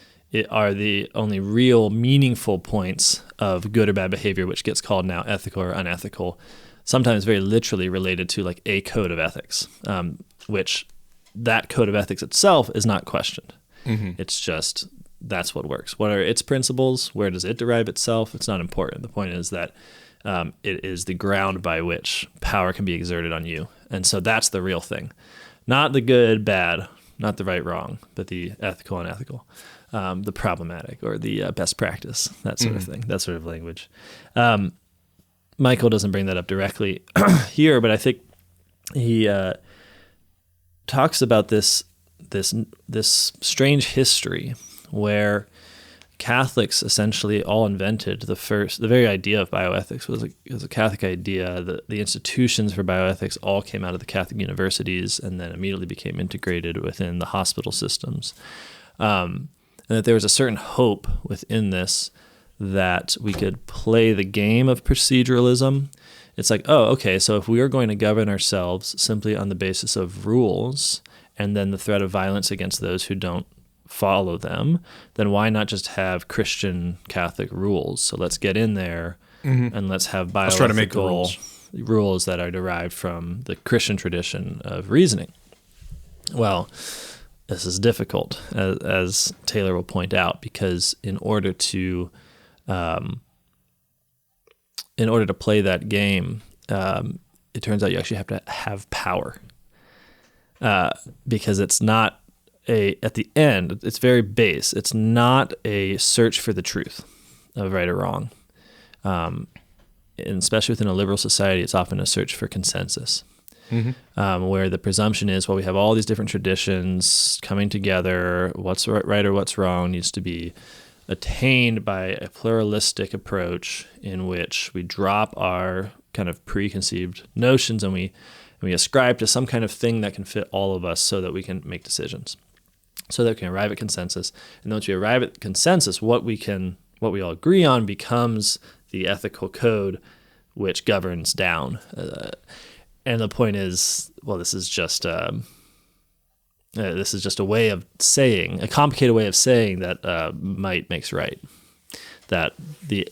are the only real meaningful points of good or bad behavior, which gets called now ethical or unethical, sometimes very literally related to like a code of ethics, which that code of ethics itself is not questioned. Mm-hmm. It's just, that's what works. What are its principles? Where does it derive itself? It's not important. The point is that it is the ground by which power can be exerted on you. And so that's the real thing. Not the good, bad, not the right, wrong, but the ethical, unethical, the problematic, or the best practice, that sort of thing, that sort of language. Michael doesn't bring that up directly here, but I think he talks about this strange history where Catholics essentially all invented the very idea of bioethics was a Catholic idea. The institutions for bioethics all came out of the Catholic universities and then immediately became integrated within the hospital systems. And that there was a certain hope within this that we could play the game of proceduralism. It's like, oh, okay, so if we are going to govern ourselves simply on the basis of rules and then the threat of violence against those who don't follow them, then why not just have Christian Catholic rules? So let's get in there and let's have bioethical Let's try to make the rules that are derived from the Christian tradition of reasoning. Well, this is difficult, as Taylor will point out, because in order to play that game, it turns out you actually have to have power, because it's not at the end, it's very base. It's not a search for the truth of right or wrong. And especially within a liberal society, it's often a search for consensus, where the presumption is, well, we have all these different traditions coming together. What's right or what's wrong needs to be attained by a pluralistic approach in which we drop our kind of preconceived notions and we ascribe to some kind of thing that can fit all of us so that we can make decisions, so that we can arrive at consensus. And once we arrive at consensus, what we all agree on becomes the ethical code which governs down. And the point is, well, this is just a way of saying, a complicated way of saying that might makes right, that the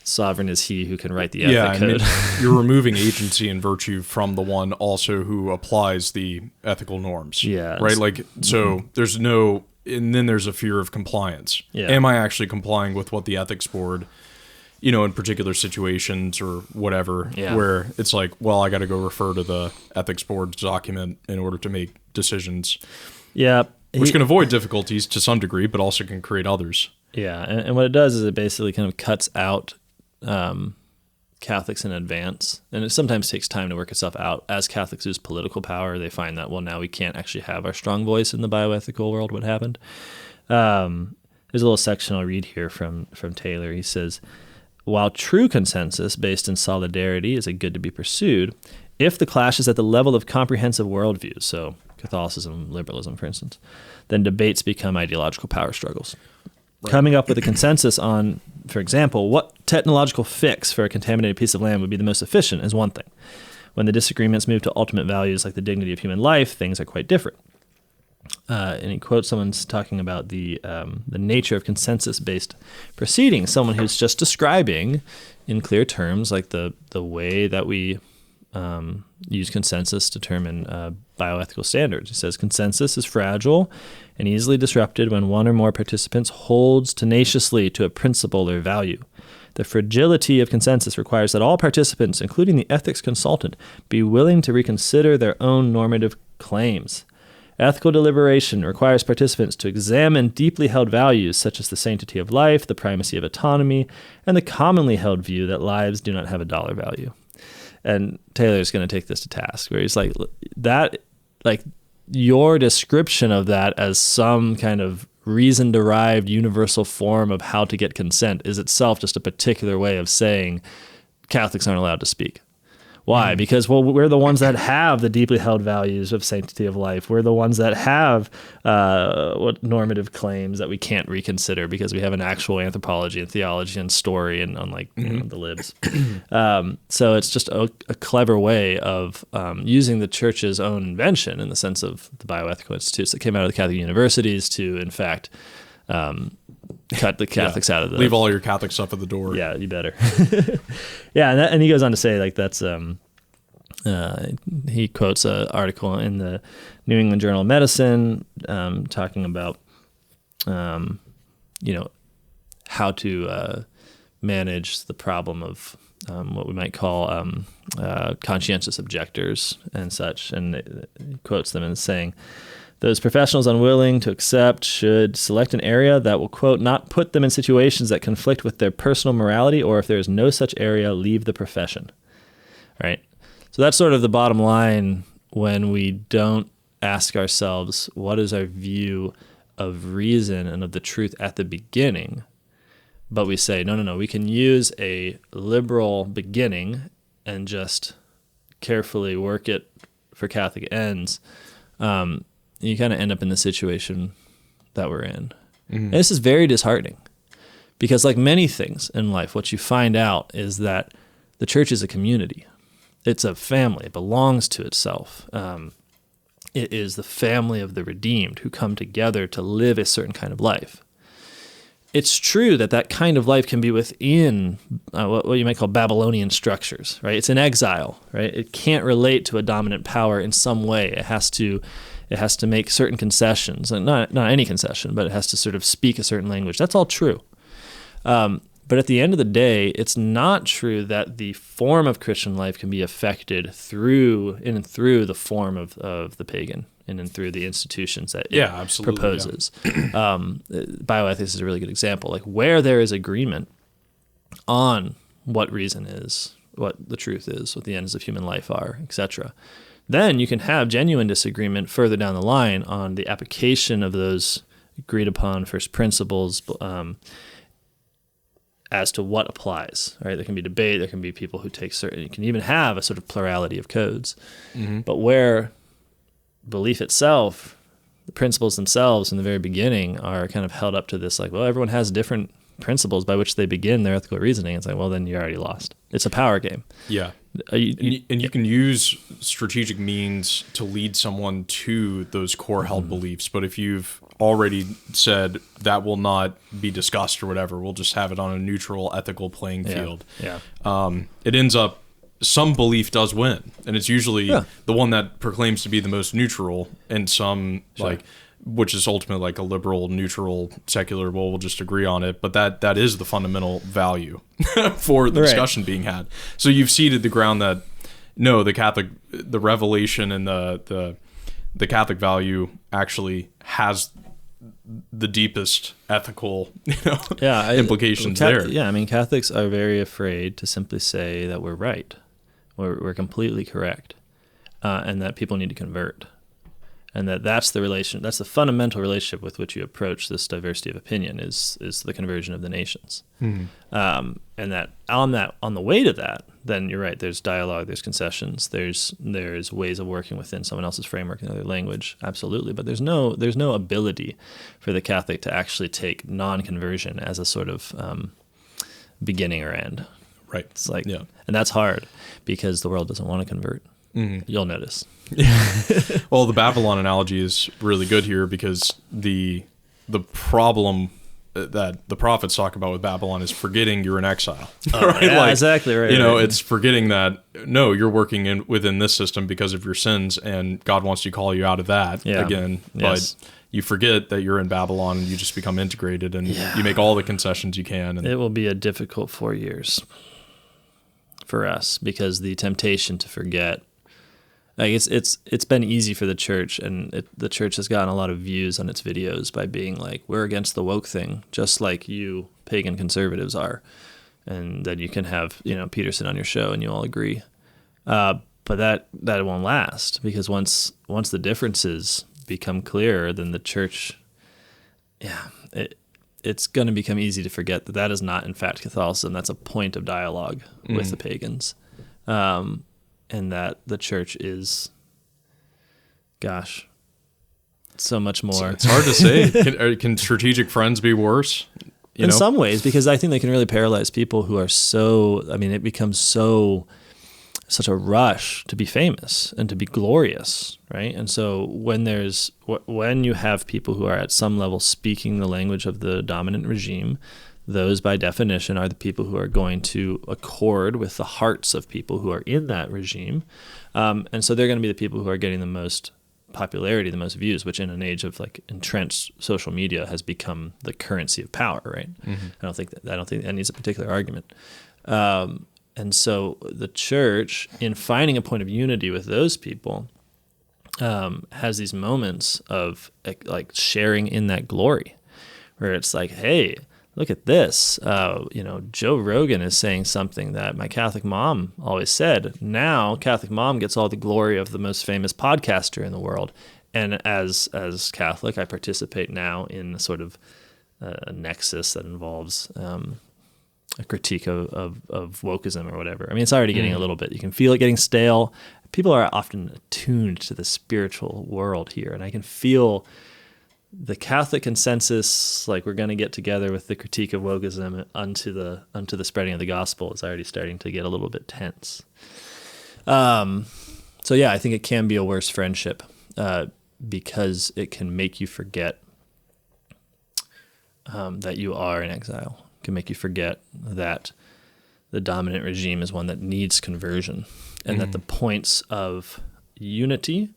sovereign is he who can write the ethic code. You're removing agency and virtue from the one also who applies the ethical norms. Yeah. Right? Like, so there's no, and then there's a fear of compliance. Yeah. Am I actually complying with what the ethics board, in particular situations or whatever, where it's like, well, I got to go refer to the ethics board's document in order to make decisions. Yeah. Which can avoid difficulties to some degree, but also can create others. Yeah. And what it does is it basically kind of cuts out Catholics in advance, and it sometimes takes time to work itself out. As Catholics use political power, they find that, well, now we can't actually have our strong voice in the bioethical world. What happened? There's a little section I'll read here from Taylor. He says, while true consensus based in solidarity is a good to be pursued, if the clash is at the level of comprehensive worldviews, so Catholicism, liberalism, for instance, then debates become ideological power struggles. Right. Coming up with a consensus on, for example, what technological fix for a contaminated piece of land would be the most efficient is one thing. When the disagreements move to ultimate values like the dignity of human life, things are quite different. And he quotes someone's talking about the nature of consensus-based proceedings, someone who's just describing in clear terms like the way that we use consensus to determine bioethical standards. He says consensus is fragile and easily disrupted when one or more participants holds tenaciously to a principle or value. The fragility of consensus requires that all participants, including the ethics consultant, be willing to reconsider their own normative claims. Ethical deliberation requires participants to examine deeply held values such as the sanctity of life, the primacy of autonomy, and the commonly held view that lives do not have a dollar value. And Taylor's going to take this to task, where he's like, your description of that as some kind of reason-derived universal form of how to get consent is itself just a particular way of saying Catholics aren't allowed to speak. Why? Because, well, we're the ones that have the deeply held values of sanctity of life. We're the ones that have what normative claims that we can't reconsider because we have an actual anthropology and theology and story and unlike the libs. So it's just a clever way of using the church's own invention in the sense of the bioethical institutes that came out of the Catholic universities to, in fact, cut the Catholics out of the... Leave all your Catholic stuff at the door. Yeah, you better. Yeah, and he goes on to say, like, that's... he quotes an article in the New England Journal of Medicine talking about, how to manage the problem of what we might call conscientious objectors and such. And he quotes them as saying, those professionals unwilling to accept should select an area that will, quote, not put them in situations that conflict with their personal morality, or if there is no such area, leave the profession. Right? So that's sort of the bottom line when we don't ask ourselves, what is our view of reason and of the truth at the beginning? But we say, no, we can use a liberal beginning and just carefully work it for Catholic ends. You kind of end up in the situation that we're in. And this is very disheartening because, like many things in life, what you find out is that the church is a community. It's a family. It belongs to itself. It is the family of the redeemed who come together to live a certain kind of life. It's true that kind of life can be within what you might call Babylonian structures, right? It's an exile, right? It can't relate to a dominant power in some way. It has to make certain concessions, and not any concession, but it has to sort of speak a certain language. That's all true. But at the end of the day, it's not true that the form of Christian life can be affected through the form of the pagan and through the institutions that it proposes. Yeah. Bioethics is a really good example. Like where there is agreement on what reason is, what the truth is, what the ends of human life are, etc., then you can have genuine disagreement further down the line on the application of those agreed upon first principles as to what applies, right? There can be debate, there can be people who take certain, you can even have a sort of plurality of codes. But where belief itself, the principles themselves in the very beginning are kind of held up to this, like, well, everyone has different principles by which they begin their ethical reasoning. It's like, well, then you're already lost. It's a power game. Yeah. You can use strategic means to lead someone to those core held beliefs, but if you've already said that will not be discussed or whatever, we'll just have it on a neutral ethical playing field. It ends up, some belief does win, and it's usually the one that proclaims to be the most neutral, and some which is ultimately like a liberal, neutral, secular, well, we'll just agree on it. But that is the fundamental value for the discussion being had. So you've ceded the ground that, no, the revelation and the Catholic value actually has the deepest ethical implications there. Yeah, I mean, Catholics are very afraid to simply say that we're right. We're completely correct, and that people need to convert. And that's the fundamental relationship with which you approach this diversity of opinion is the conversion of the nations. And that on the way to that, then you're right. There's dialogue, there's concessions, there's ways of working within someone else's framework in other language, absolutely. But there's no ability for the Catholic to actually take non-conversion as a sort of beginning or end. Right. It's like, and that's hard because the world doesn't want to convert. You'll notice. Well, the Babylon analogy is really good here because the problem that the prophets talk about with Babylon is forgetting you're in exile. Right? Yeah, exactly right. It's forgetting that, no, you're working within this system because of your sins, and God wants to call you out of that again. But you forget that you're in Babylon, and you just become integrated, and you make all the concessions you can. And it will be a difficult 4 years for us because the temptation to forget. Like it's been easy for the church, and the church has gotten a lot of views on its videos by being like, we're against the woke thing, just like you pagan conservatives are. And then you can have, Peterson on your show and you all agree. But but that won't last, because once the differences become clear, then the church, it's going to become easy to forget that is not in fact Catholicism. That's a point of dialogue with the pagans, and that the church is, gosh, so much more. It's hard to say. Can strategic friends be worse? In some ways, because I think they can really paralyze people who are it becomes such a rush to be famous and to be glorious, right? And so when you have people who are at some level speaking the language of the dominant regime, those by definition are the people who are going to accord with the hearts of people who are in that regime. And so they're going to be the people who are getting the most popularity, the most views, which in an age of like entrenched social media has become the currency of power, right? Mm-hmm. I don't think that needs a particular argument. And so the church, in finding a point of unity with those people, has these moments of like sharing in that glory, where it's like, hey, look at this. Joe Rogan is saying something that my Catholic mom always said. Now Catholic mom gets all the glory of the most famous podcaster in the world. And as Catholic, I participate now in sort of a nexus that involves a critique of wokeism or whatever. I mean, it's already getting a little bit. You can feel it getting stale. People are often attuned to the spiritual world here, and I can feel the Catholic consensus, like we're going to get together with the critique of wokeism unto the spreading of the gospel, is already starting to get a little bit tense. So yeah, I think it can be a worse friendship because it can make you forget that you are in exile. It can make you forget that the dominant regime is one that needs conversion, and that the points of unity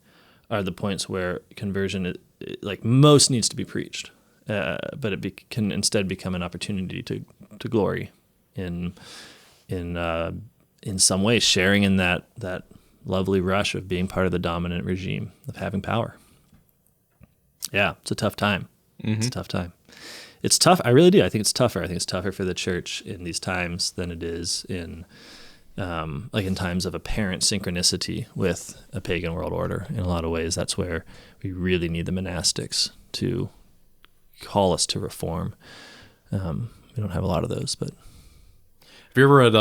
are the points where conversion like most needs to be preached, but it can instead become an opportunity to glory in some ways, sharing in that lovely rush of being part of the dominant regime, of having power. Yeah, it's a tough time. Mm-hmm. It's a tough time. It's tough. I really do. I think it's tougher. I think it's tougher for the church in these times than it is in times of apparent synchronicity with a pagan world order. In a lot of ways, that's where we really need the monastics to call us to reform. We don't have a lot of those, but. Have you ever read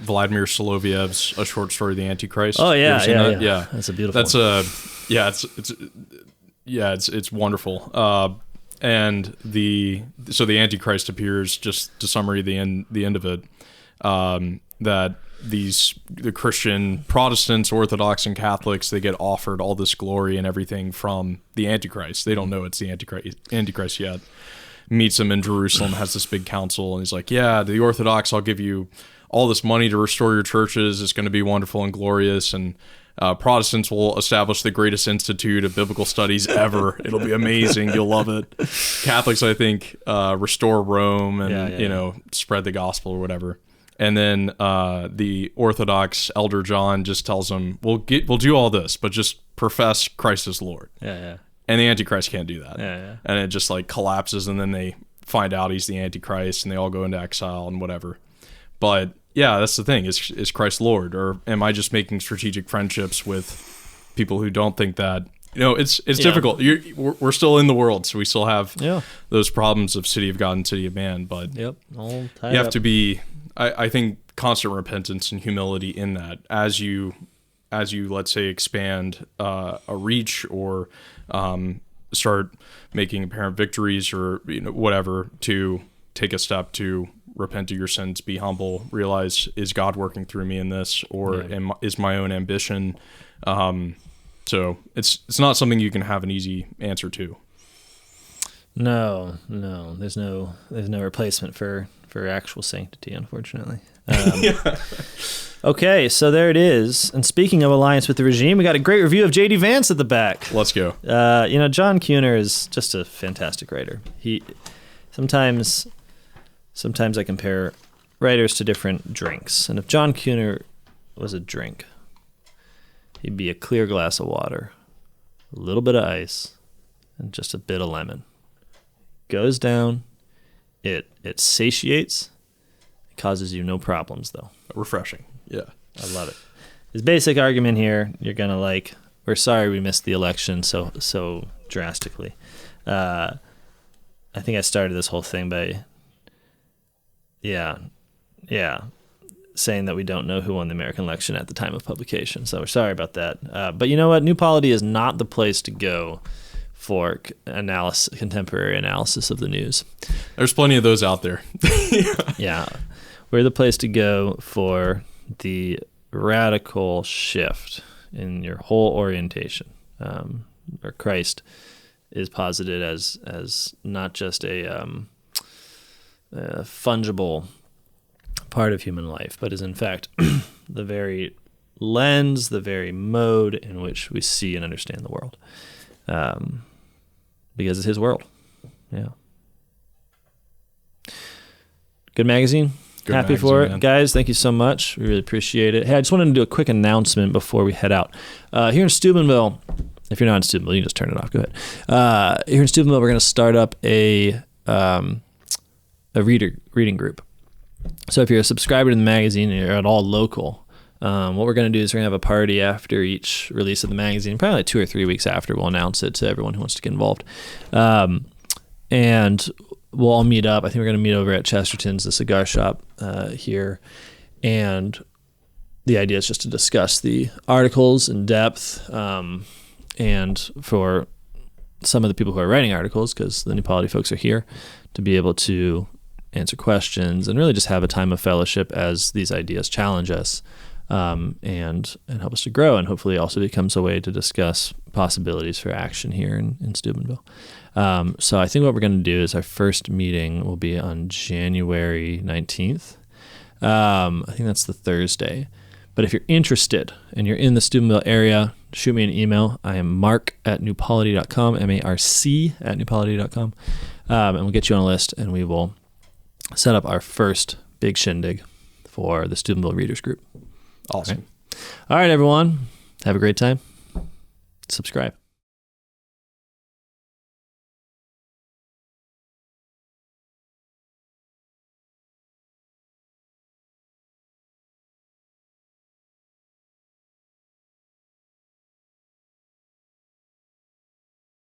Vladimir Solovyev's A Short Story of the Antichrist? Oh yeah. That's a beautiful. It's wonderful. And the Antichrist appears, just to summary the end of it, that the Christian Protestants, Orthodox, and Catholics, they get offered all this glory and everything from the Antichrist. They don't know it's the Antichrist yet. Meets him in Jerusalem, has this big council, and he's like, yeah, the Orthodox, I'll give you all this money to restore your churches. It's going to be wonderful and glorious. And Protestants will establish the greatest institute of biblical studies ever. It'll be amazing. You'll love it. Catholics, I think, restore Rome and spread the gospel or whatever. And then the Orthodox Elder John just tells them, we'll do all this, but just profess Christ as Lord. Yeah. And the Antichrist can't do that. Yeah. And it just like collapses, and then they find out he's the Antichrist, and they all go into exile and whatever. But yeah, that's the thing. Is Christ Lord, or am I just making strategic friendships with people who don't think that? It's difficult. We're still in the world, so we still have those problems of city of God and city of man. But you have to be, I think, constant repentance and humility in that as you let's say expand a reach or start making apparent victories or whatever, to take a step to repent of your sins, be humble, realize, is God working through me in this, or is my own ambition? So it's not something you can have an easy answer to. No, there's no replacement for actual sanctity, unfortunately. Okay, so there it is. And speaking of alliance with the regime, we got a great review of J.D. Vance at the back. Let's go. John Kuhner is just a fantastic writer. He sometimes I compare writers to different drinks, and if John Kuhner was a drink, he'd be a clear glass of water, a little bit of ice, and just a bit of lemon. Goes down, it satiates, it causes you no problems though. Refreshing. Yeah. I love it. his basic argument here, you're going to like, we're sorry we missed the election so drastically. I think I started this whole thing by, saying that we don't know who won the American election at the time of publication. So we're sorry about that. But you know what? New Polity is not the place to go for contemporary analysis of the news. There's plenty of those out there. Yeah. We're the place to go for the radical shift in your whole orientation, where Christ is posited as not just a fungible part of human life, but is in fact the very lens, the very mode in which we see and understand the world, because it's his world. Yeah. Good magazine. Good Happy magazine, for it. man. Guys, thank you so much. We really appreciate it. Hey, I just wanted to do a quick announcement before we head out. Here in Steubenville, if you're not in Steubenville, you can just turn it off. Go ahead. Here in Steubenville, we're going to start up a reading group. So if you're a subscriber to the magazine and you're at all local, what we're going to do is we're going to have a party after each release of the magazine, probably like 2 or 3 weeks after. We'll announce it to everyone who wants to get involved. And we'll all meet up. I think we're going to meet over at Chesterton's, the cigar shop here. And the idea is just to discuss the articles in depth. And for some of the people who are writing articles, because the New Polity folks are here, to be able to answer questions and really just have a time of fellowship as these ideas challenge us, and help us to grow, and hopefully also becomes a way to discuss possibilities for action here in Steubenville. So I think what we're going to do is our first meeting will be on January 19th. I think that's the Thursday. But if you're interested and you're in the Steubenville area, shoot me an email. I am marc@newpolity.com, MARC@newpolity.com, and we'll get you on a list, and we will set up our first big shindig for the Steubenville Readers Group. Awesome. All right, everyone. Have a great time. Subscribe.